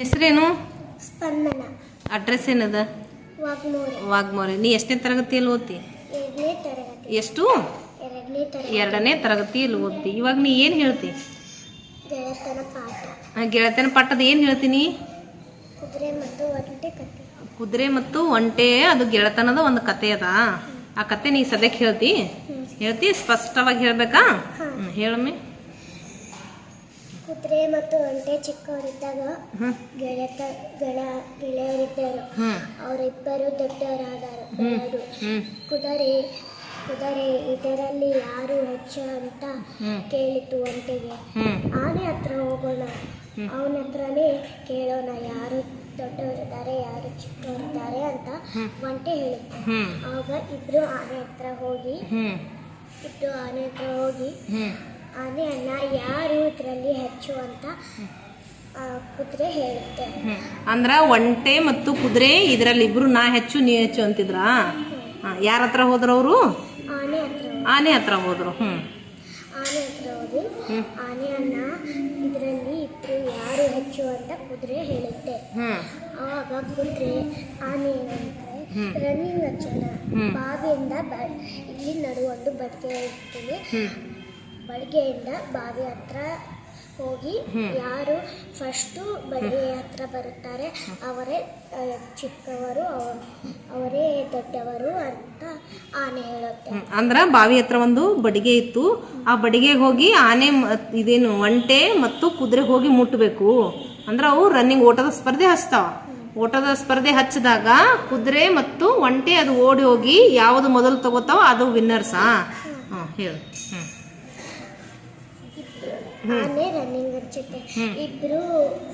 ಹೆಸರೇನು? ಸ್ಪಂದನ. ಅಡ್ರೆಸ್ ಏನದ? ವಾಗ್ಮೋರೆ. ನೀ ಎಷ್ಟನೇ ತರಗತಿಯಲ್ಲಿ ಓದ್ತಿ? ಎಷ್ಟು? ಎರಡನೇ ತರಗತಿಯಲ್ಲಿ ಓದ್ತಿ. ಇವಾಗ ನೀ ಏನು ಹೇಳ್ತಿ? ಗೆಳತನ ಪಾಠದ ಏನು ಹೇಳ್ತೀನಿ? ಕುದುರೆ ಮತ್ತು ಒಂಟೆ ಅದು ಗೆಳತನದ ಒಂದು ಕತೆ ಅದ. ಆ ಕತೆ ನೀ ಸದ್ಯಕ್ಕೆ ಹೇಳ್ತಿ ಸ್ಪಷ್ಟವಾಗಿ ಹೇಳ್ಬೇಕಾ? ಹೇಳಮ್ಮೆ. ಕುದುರೆ ಮತ್ತು ಒಂಟೆ ಚಿಕ್ಕವರಿದ್ದಾಗ ಗೆಳೆಯರಿದ್ದರು. ಅವರಿಬ್ಬರು ದೊಡ್ಡವರಾದರು. ಕುದುರೆ ಇದರಲ್ಲಿ ಯಾರು ಹೆಚ್ಚು ಅಂತ ಕೇಳಿತು ಒಂಟೆಗೆ. ಆನೆ ಹತ್ರ ಹೋಗೋಣ, ಅವನ ಹತ್ರನೇ ಕೇಳೋಣ ಯಾರು ದೊಡ್ಡವರಿದ್ದಾರೆ ಯಾರು ಚಿಕ್ಕವರಿದ್ದಾರೆ ಅಂತ ಒಂಟೆ ಹೇಳುತ್ತೆ. ಆಗ ಇಬ್ರು ಆನೆ ಹತ್ರ ಹೋಗಿ ಆನೆ ಅಣ್ಣ ಯಾರು ಇದರಲ್ಲಿ ಹೆಚ್ಚು ಅಂತ ಕುದುರೆ ಹೇಳುತ್ತೆ. ಅಂದ್ರ ಒಂಟೆ ಮತ್ತು ಕುದುರೆ ಇದರಲ್ಲಿ ಇಬ್ರು ನಾ ಹೆಚ್ಚು ನೀ ಹೆಚ್ಚು ಅಂತಿದ್ರ. ಯಾರ ಹತ್ರ ಹೋದ್ರು ಅವರು? ಆನೆ ಹತ್ರ ಹೋದ್ರು. ಆನೆ ಹತ್ರ ಹೋಗಿ ಆನೆ ಅಣ್ಣ ಇದರಲ್ಲಿ ಇಬ್ರು ಯಾರು ಹೆಚ್ಚು ಅಂತ ಕುದುರೆ ಹೇಳುತ್ತೆ. ಆವಾಗ ಕುದುರೆ ಆನೆ ಏನಂದ್ರೆ ರನ್ನಿಂಗ್ ಹಚ್ಚೋಣ, ಬಾವಿಯಿಂದ ಇಲ್ಲಿ ನಡುವೊಂದು ಬಡಿಗೆ ಇರ್ತೀನಿ, ಬಡಿಗೆಯಿಂದ ಬಾವಿ ಹತ್ರ ಹೋಗಿ ಯಾರು ಫಸ್ಟು ಬಡಿಗೆ ಹತ್ರ ಬರುತ್ತಾರೆ ಅವರೇ ಚಿಕ್ಕವರು, ಅವರೇ ದೊಡ್ಡವರು ಅಂತ ಆನೆ ಹೇಳುತ್ತೆ. ಅಂದ್ರ ಬಾವಿ ಹತ್ರ ಒಂದು ಬಡಿಗೆ ಇತ್ತು. ಆ ಬಡಿಗೆಗೆ ಹೋಗಿ ಆನೆ ಇದೇನು ಒಂಟೆ ಮತ್ತು ಕುದುರೆ ಹೋಗಿ ಮುಟ್ಟಬೇಕು. ಅಂದ್ರ ಅವು ರನ್ನಿಂಗ್ ಓಟದ ಸ್ಪರ್ಧೆ ಹಚ್ತಾವ. ಓಟದ ಸ್ಪರ್ಧೆ ಹಚ್ಚಿದಾಗ ಕುದುರೆ ಮತ್ತು ಒಂಟೆ ಅದು ಓಡಿ ಹೋಗಿ ಯಾವುದು ಮೊದಲು ತಗೋತಾವ ಅದು ವಿನ್ನರ್ಸಾ? ಹೇಳು. ಆನೆ ರನ್ನಿಂಗ್ ಹಚ್ಚುತ್ತೆ. ಇಬ್ರು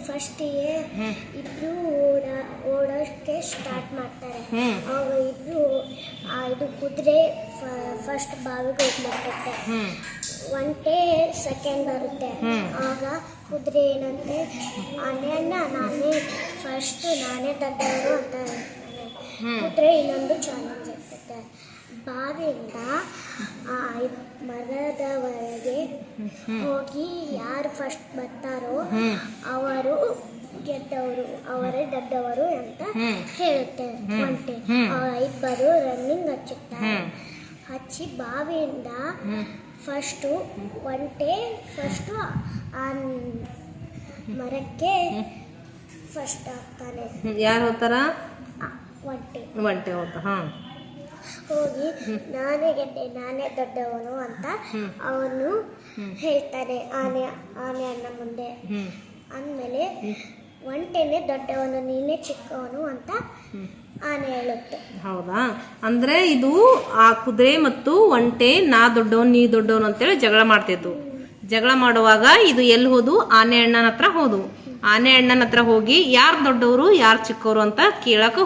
ಫಸ್ಟಿಗೆ ಓಡೋಕ್ಕೆ ಸ್ಟಾರ್ಟ್ ಮಾಡ್ತಾರೆ. ಆಗ ಇದು ಕುದುರೆ ಫಸ್ಟ್ ಬಾವಿಗೆ ಹೋಗಿ ಮುಟ್ಟುತ್ತೆ. ಒಂಟೆ ಸೆಕೆಂಡ್ ಬರುತ್ತೆ. ಆಗ ಕುದುರೆ ಏನಂತೆ ಆನೆ ಅಣ್ಣ ನಾನೇ ದೊಡ್ಡವರು ಅಂತ ಕುದುರೆ ಇನ್ನೊಂದು ಚಾಲೆಂಜ್ ಇರ್ತದೆ. ಬಾವಿಯಿಂದ ಮರದವರೆಗೆ ಹೋಗಿ ಯಾರು ಫಸ್ಟ್ ಬರ್ತಾರೋ ಅವರು ಗೆದ್ದವರು, ಅವರೇ ದೊಡ್ಡವರು ಅಂತ ಹೇಳುತ್ತೆ ಒಂಟೆ. ಇಬ್ಬರು ರನ್ನಿಂಗ್ ಹಚ್ಚುತ್ತಾರೆ. ಹಚ್ಚಿ ಬಾವಿಯಿಂದ ಒಂಟೆ ಆ ಮರಕ್ಕೆ ಫಸ್ಟ್ ಆಗ್ತಾನೆ. ಯಾರು ಹೋಗ್ತಾರ? ಒಂಟೆ ಹೋಗಿ ನಾನೇ ಗೆದ್ದೆ, ನಾನೇ ದೊಡ್ಡವನು ಅಂತ ಅವನು ಹೇಳ್ತಾನೆ ಆನೆ ಅಣ್ಣ ಮುಂದೆ. ಅಂದಮೇಲೆ ಒಂಟೆನೇ ದೊಡ್ಡವನು, ನೀನೇ ಚಿಕ್ಕವನು ಅಂತ ಆನೆ ಹೇಳುತ್ತೆ. ಹೌದಾ? ಅಂದ್ರೆ ಇದು ಆ ಕುದುರೆ ಮತ್ತು ಒಂಟೆ ನಾ ದೊಡ್ಡವನು ನೀ ದೊಡ್ಡವನು ಅಂತೇಳಿ ಜಗಳ ಮಾಡ್ತಿತ್ತು. ಜಗಳ ಮಾಡುವಾಗ ಇದು ಎಲ್ಲಿ ಹೋದು? ಆನೆ ಅಣ್ಣನ ಹತ್ರ ಹೋದು. ಆನೆ ಅಣ್ಣನ ಹತ್ರ ಹೋಗಿ ಯಾರು ದೊಡ್ಡವರು ಯಾರು ಚಿಕ್ಕವರು ಅಂತ ಕೇಳಕ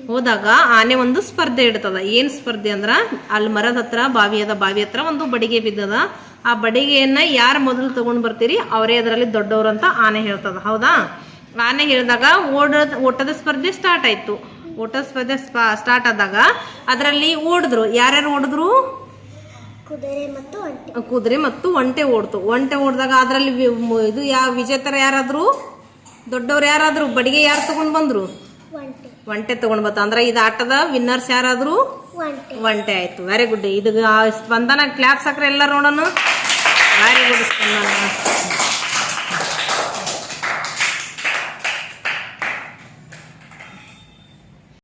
ಹೋದಾಗ ಆನೆ ಒಂದು ಸ್ಪರ್ಧೆ ಇಡ್ತದ. ಏನ್ ಸ್ಪರ್ಧೆ ಅಂದ್ರ ಅಲ್ಲಿ ಮರದ ಹತ್ರ ಬಾವಿ ಹತ್ರ ಒಂದು ಬಡಿಗೆ ಬಿದ್ದದ. ಆ ಬಡಿಗೆಯನ್ನ ಯಾರು ಮೊದಲು ತಗೊಂಡ್ ಬರ್ತೀರಿ ಅವರೇ ಅದರಲ್ಲಿ ದೊಡ್ಡವರು ಅಂತ ಆನೆ ಹೇಳ್ತದ. ಹೌದಾ? ಆನೆ ಹೇಳಿದಾಗ ಓಟದ ಸ್ಪರ್ಧೆ ಸ್ಟಾರ್ಟ್ ಆಯ್ತು. ಓಟದ ಸ್ಪರ್ಧೆ ಸ್ಟಾರ್ಟ್ ಆದಾಗ ಅದರಲ್ಲಿ ಓಡಿದ್ರು. ಯಾರ್ಯಾರು ಓಡಿದ್ರು? ಕುದುರೆ ಮತ್ತು ಒಂಟೆ ಓಡ್ತು. ಒಂಟೆ ಓಡಿದಾಗ ಅದರಲ್ಲಿ ಇದು ವಿಜೇತರ ಯಾರಾದ್ರು? ದೊಡ್ಡವ್ರು ಯಾರಾದ್ರು? ಬಡಿಗೆ ಯಾರು ತಗೊಂಡ್ ಬಂದ್ರು? ಒಂಟೆ ತಗೊಂಡ್ ಬಂತ. ಅಂದ್ರೆ ಇದು ಆಟದ ವಿನ್ನರ್ಸ್ ಯಾರಾದ್ರು? ಒಂಟೆ ಆಯ್ತು. Very good. ಇದು ಸ್ಪಂದನ ಕ್ಲಾಪ್ಸ್ ಹಾಕ್ರೆ ಎಲ್ಲರೂ ನೋಡೋಣ. ವೆರಿ ಗುಡ್ ಸ್ಪಂದನ.